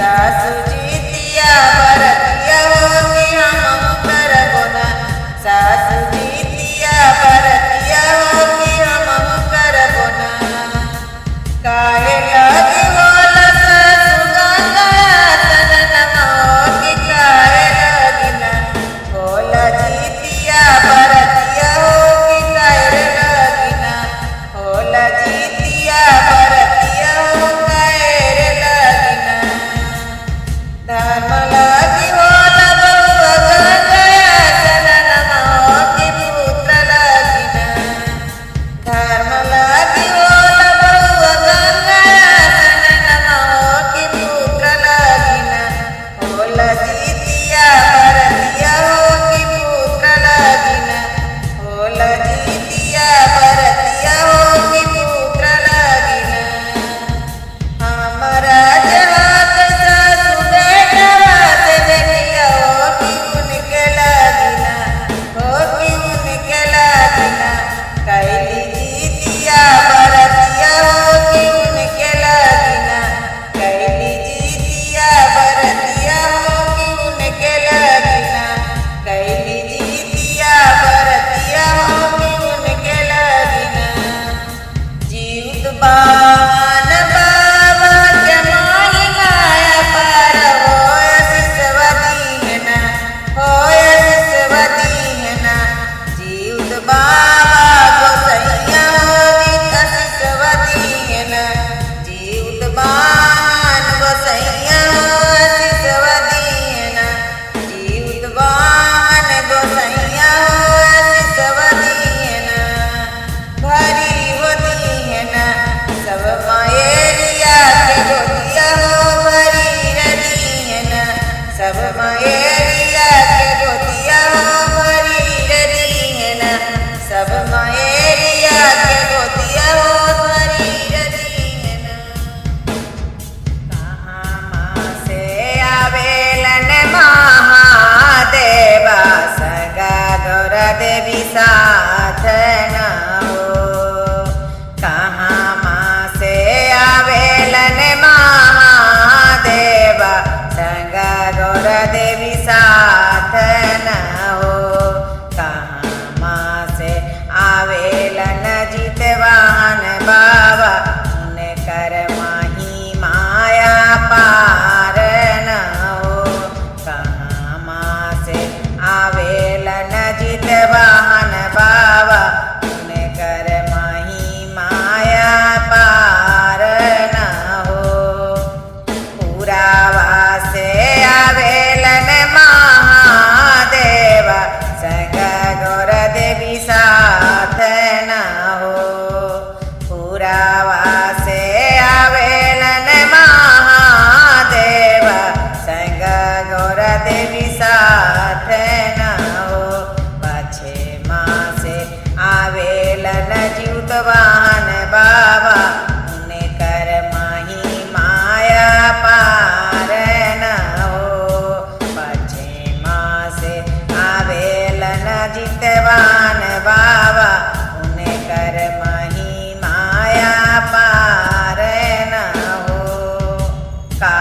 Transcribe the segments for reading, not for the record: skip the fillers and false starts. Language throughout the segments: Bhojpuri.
सासु जीतिया बरतिया होगी हम करबो ना सासु जीतिया बरतिया होगी हम करबो ना काहे लगी होला सासु गंगा सननमा होगी काहे लगी ना होला जीतिया बरतिया होगी काहे लगी ना होला जीतिया बरतिया हो काहे लगी ना धर्म लगी होला बउआ गंगा सननमा होगी पुत्र लगी ना धर्म लगी होला बउआ गंगा सननमा होगी पुत्र लगी ना होला जीतिया बरतिया होगी पुत्र लगी ना होला जीतिया बरतिया होगी पुत्र लगी ना हमारा जवाब सासु बेटवा से बेटिया होगी उनके लगी ना होगी उनके लगी ना कैली जीतिया बरतिया होगी उनके लगी ना कैली जीतिया बरतिया होगी उनके लगी ना कैली जीतिया बरतिया होगी उनके लगी ना जीवत बान बाबा के माई माया पार होय सिसवती है ना होय सिसवती है ना जीवत बाबा गोसैया होगी सिसवती है ना जीवत बान गोसैया होय सिसवती है ना जीवत बान गोसैया होय सिसवती है ना भरी होती है ना सब मायरिया के गोतिया हो भरी रहती है ना सब मायरिया के गोतिया हो भरी रहती है ना सब मायरिया के गोतिया हो भरी रहती है ना कहाँ माँ से आवेलन महादेवा सगा गौर देवी साथ न हो कहाँ माँ से आवेलन महादेवा सगा गौर देवी साथ न हो कहाँ माँ से आवेलन जितवाहन बाबा उनकर माही माया पार न हो कहाँ माँ से आवेलन जितवाहन बाबा उनकर माही माया पार न हो पुरावा से आवेलन महादेवा सगा गौर देवी साथ न हो पुरावा से आवेलन महादेवा सगा गौर देवी साथ न हो पाछे माँ से आवेलन जीवतवान बाबा उनकर माही माया पार न हो पाछे माँ से आवेलन जितवान बाबा उनकर माही माया पार न हो का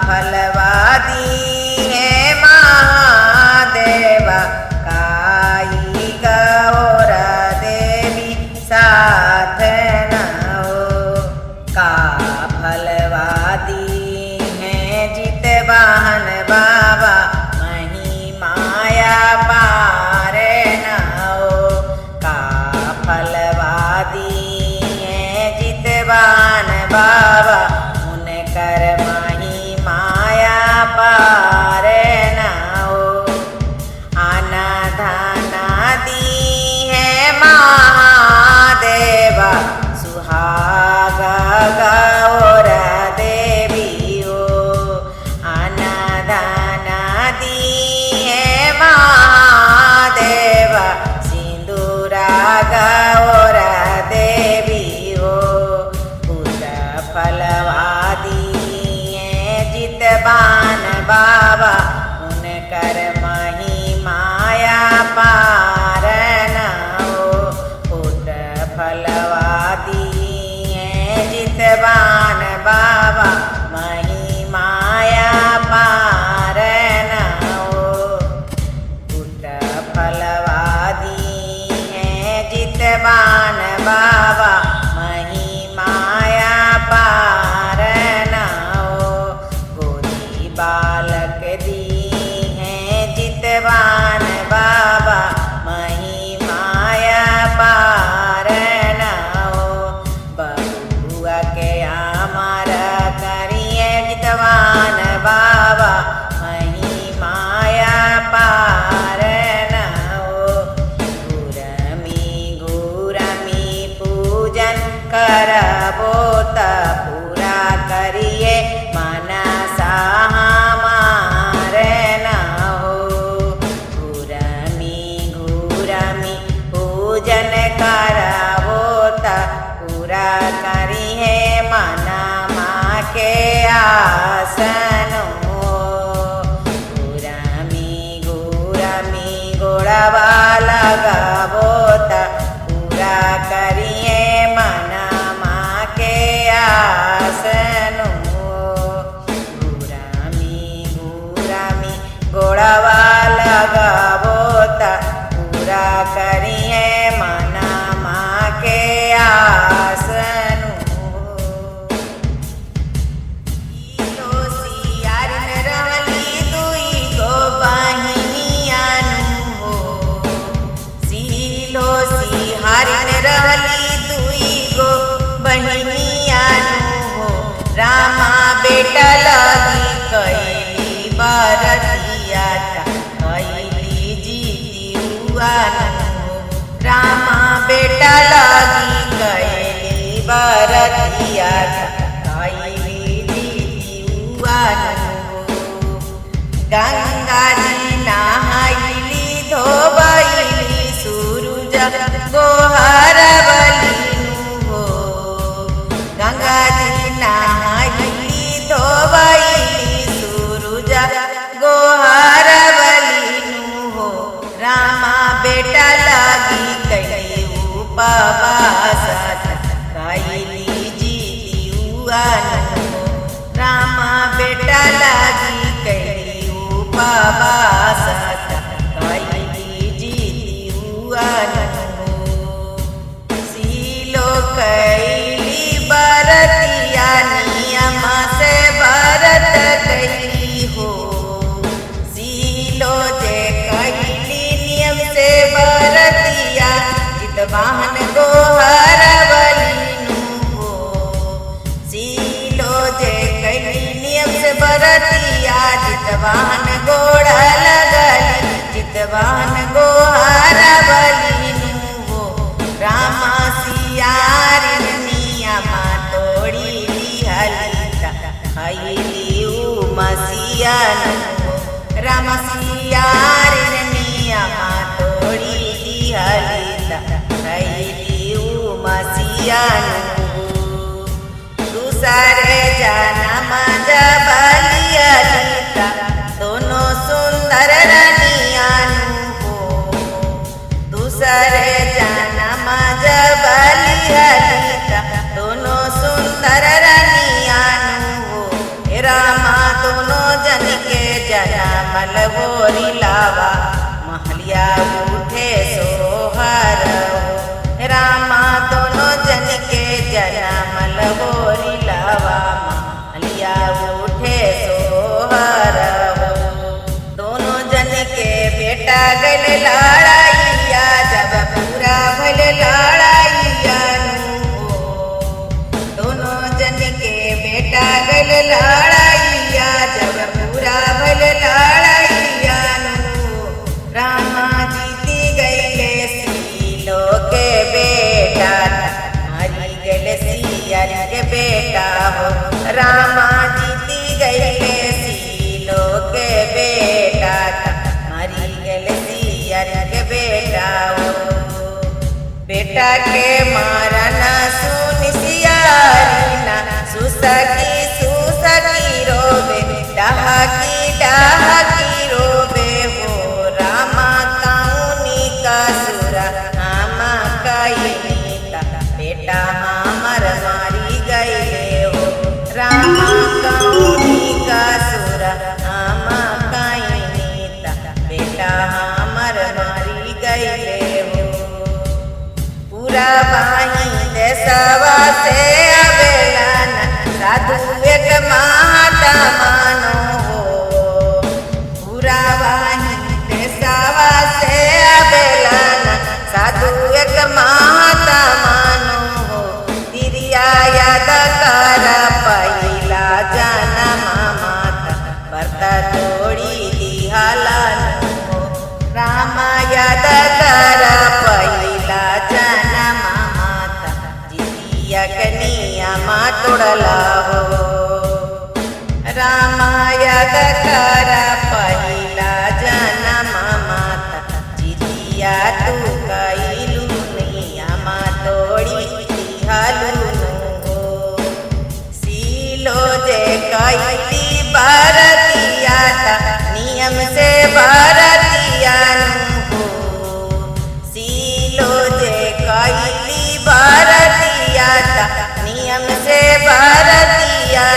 फलवादी है महादेवा काई गौर देवी साथ न हो का फलवादी है जितवाहन बाबा मही माया पार न हो का फलवादी है जितवान बाबा उनकर माही माया पार न हो आना धाना दी है महादेवा सुहागा गौर देवी हो आना धाना दी है महादेवा सिंदूरा गौर देवी हो पुत्र फलवादी है जितवान बाबा उनकर माही माया पार न हो पुत्र फलवादी है जितवान बाबा मही माया गंगाजी नहाइली धोबैली सूरज गोहरवलीनु हो। गंगाजी नहाइली धोबैली सूरज गोहरवलीनु हो। रामा बेटा लागी कैली उपवास कैली जीतियुआनु हो। रामा बेटा लागी कैली उपवास कैली जीतियुआनु हो। सीलो कैली बरतिया नियम से व्रत कैली हो। सीलो जे कैली नियम से बरतिया जितवाहन गोहरवलीनु हो। सीलो जे कैली नियम से बरतिया जितवाहन गोड़ लगली जितवाहन गोहरवलीनु हो। रामा सियारी नियम तोड़ी लिहलिता खैली उमसियानु हो। राम सियारी नियम तोड़ी लिहलिता खैली उमसियानु हो। दूसरे जन्म जब लिहलिता दोनों सुंदर रनियानु हो। दूसरे जन्म जब लिहलिता दोनों सुंदर रनियानु हो। रामा दोनों जन के जनम लवोरी लावा महलिया उठे सोहर हो। रामा दोनों जन के जनम लवोरी लावा महलिया उठे सोहर हो। दोनों जन के बेटा गल लड़ाइया जब पूरा भल लड़ाइया हो। दोनों जन के बेटा गल लड़ाइया जब पूरा भल लड़ाइया हो। रामा जीती गईले सीलो के बेटा मरी गल सियर के बेटा हो। रामा जीती गईले सीलो के बेटा मरी गल सियर के बेटा हो। बेटा के मारन सुन सियारीना सुसकी सुसकी रोबे डहकी रोबे हो। रामा कौनी का सुरा आमा कईनीता बेटा हमर मारी गईले हो। रामा कौनी का सुरा आमा कईनीता बेटा हमर मारी गईले हो। पूरा बाही देशवा से अबेलन साधु एक माता मानो हो। पूरा बाही देशवा से अबेलन साधु एक माता मानो हो। तिरिया याद कर पहिला जन्म माता व्रत तोड़ी दिहलन हो। रामा याद कर पहिला जन्म माता जितिया के नियम तोड़ला हो। रामा याद कर पहिला जन्म माता जितिया तू कैलू नियम तोड़ी दिहलू हो। सीलो जे कैली बरतिया नियम से बरतिया हो। सीलो जे कैली बरतिया नियम से बरतिया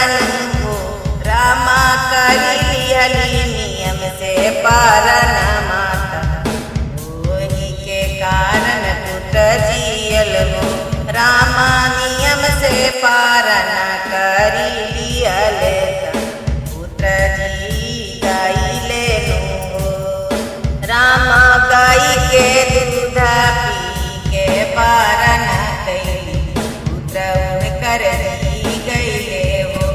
हो। रामा कैली हली नियम से पारन माता वही के कारण पुत्र जियल हो। रामा नियम से पारन करी लियल पुत्र जी गईले हो। रामा गाई के दूध पी के पारन कैली पुत्र कर दी गईले हो।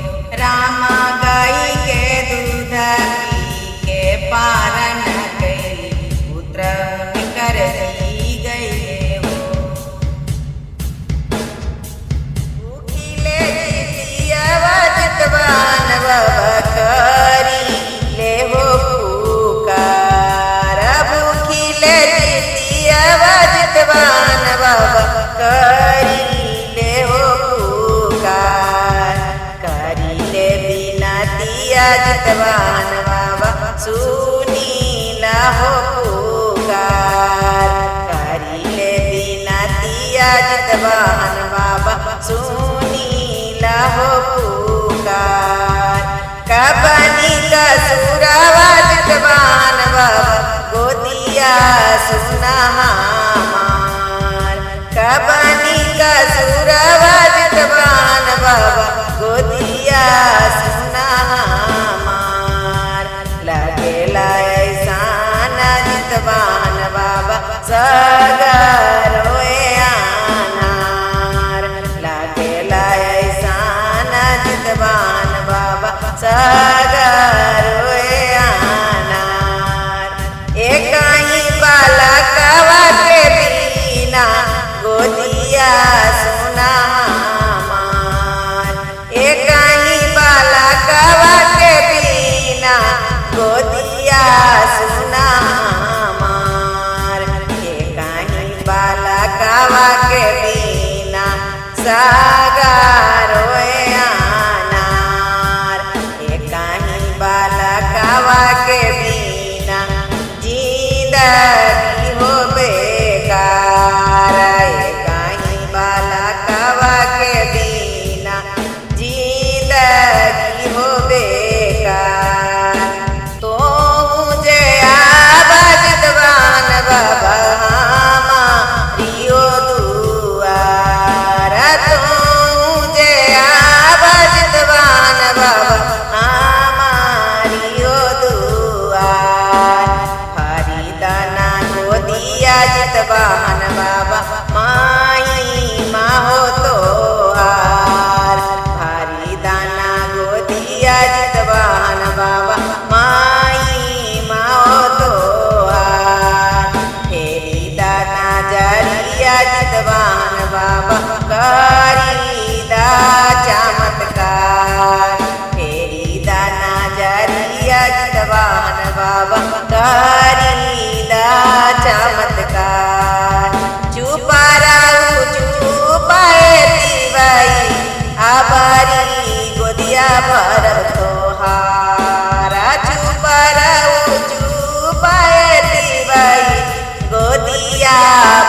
रामा गाई के दूध पी के पारन कैली पुत्र कर दी गईले हो। भूखिले जितिया दिया जितवान बाबा सुनीला हो पुकार करिले दीना दिया जितवान बाबा सुनीला हो पुकार कबनी का सुरावा जितवान बाबा गोदिया सुना हमार कबनी का सुरावा जितवान बाबा गोदिया सुना हमार लगेला ऐसा जितवान बाबा सगरोए आनार लगेला ऐसा जितवान बाबा सगरोए आनार एक ही बालकवा के बिना गोदिया सुना हमार एक ही बालकवा के बिना गोदिया सुना हमार एक ही बालकवा के बिना सागरोए आनार एक ही बालकवा के बिना जिंदगी हो बेकार एक ही बालकवा के बिना जिंदगी हो बेकार तो मुझे आवाज दवान बाबा हमारियो दुआर तो मुझे आवाज दवान बाबा हमारियो दुआर हरिदाना गोदिया जितवान बाबा माई माहो तो हार हरिदाना गोदिया जितवान बाबा माई माहो तो हार फेरी दाना जरिया जितवान बाबा करीदा चमत्कार फेरी दाना जरिया जितवान बाबा करीदा चमत्कार चुपा रहू चुपाए दिवाई आबारी गोदिया भरब तोहारा चुपा रहू चुपाए दिवाई गोदिया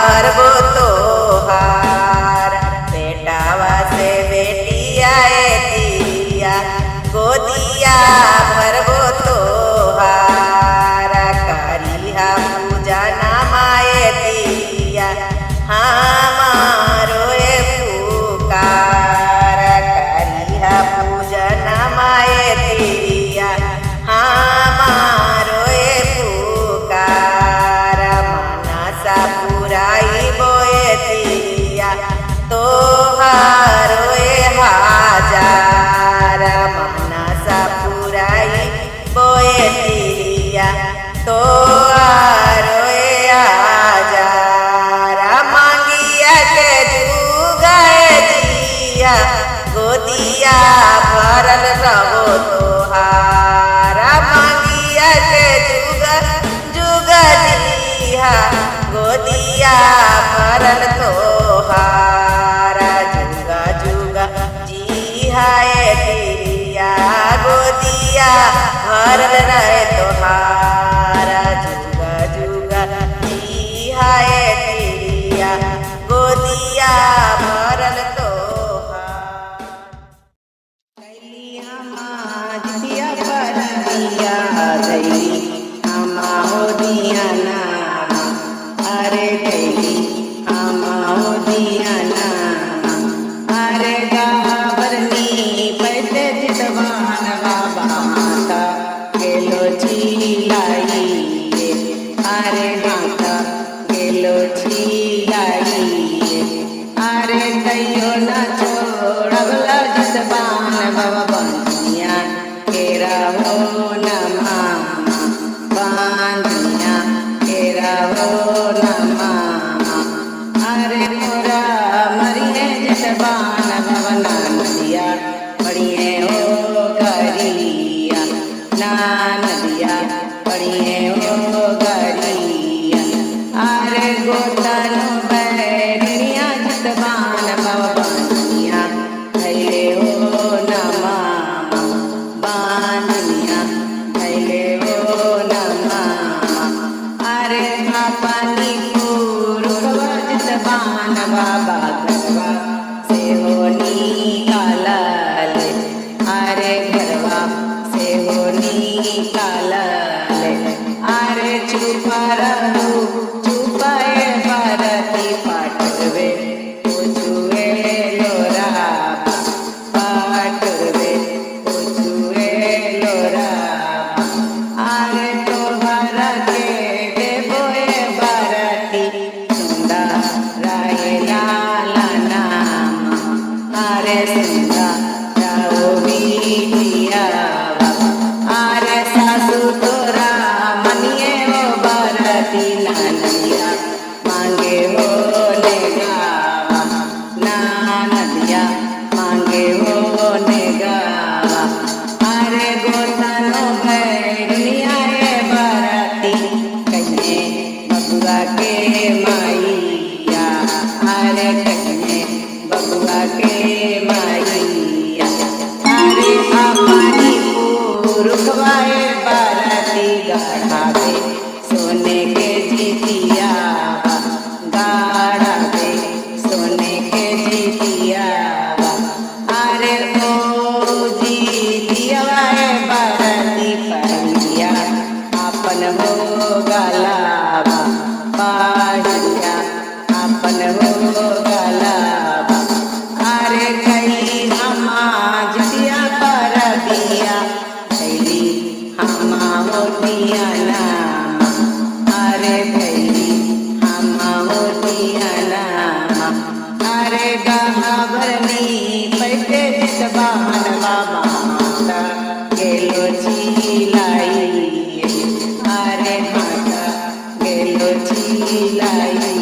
भरबो तोहार बेटावा से बेटिया दिया गोदिया भरबो तोहार करिहा पूजा नमाए दिया हमारो पुकार करिहा पूजा नमाए दिया हमारो पुकार मनसा पुराई बोए दिया तोहारो हाजार मनसा पुराई बोए दिया तोहारो हाजार मांगिया के जुगाए दिया गोदिया भरल रहो तोहारा मांगिया के जुगा जुगा दिया गोदिया भरल तोहारा जुगा जुगा जिहाए दिया गोदिया भरल रहे तोहारा जुगा जुगा जिहाए दिया गोदिया भरल तोहार कैलिया माज दिया परदिया धैली हमाओ दिया नाम अरे धैली हमाओ दिया नाम अरे गाभरनी पैसे जितवान बाबा माता गेलो छिलाई अरे माता गेलो छिलाई अरे कहियो ना छोड़वला जितवान बाबा बंदिया केरा हो न मामा बंदिया केरा हो न मामा अरे मोरा मरिए जितवान बाबा नदिया पड़िए हो गरिया नदिया पड़िए हो गरिया अरे गोतन बैरिया जितवान बाबा बंदिया धैले हो न मामा बांध मनिया धैले हो नमा अरे पानी पूरुखवा जित बान बाबा घरवा से हो निकाला ले अरे घरवा से हो निकाला ले अरे चुपा रहू चुपाए भारती पाटवे पूछुए लोरा पाटवे पूछुए लोरा अरे तो भर के देवोए भारती सुंदा राय लाला नाम अरे सुंदा राओ बिटिया अरे सासू तोरा मनिए हो भारती नानिया मांगे हो ने गावा नानदिया मांगे हो ने गावा अरे गोतनो गए दुनिया ए भारती कहिए बबुआ के माइया अरे कहिए बबुआ के माइया अरे पानी पूरुखवाए भारती गाढ़ा दे सोने के जीतिया गाढ़ा दे सोने के जीतिया अरे ओ जीतिया भारती पढ़िया अपन हो गलाबा पढ़िया अपन हो गलाबा अरे कई हमा जितिया पर दिया थैली हमा होतिया नाम अरे थैली हमा होतिया नाम अरे गहबरनी पैसे जित बाहन बाबा माता गेलो चिलाई अरे माता गेलो चिलाई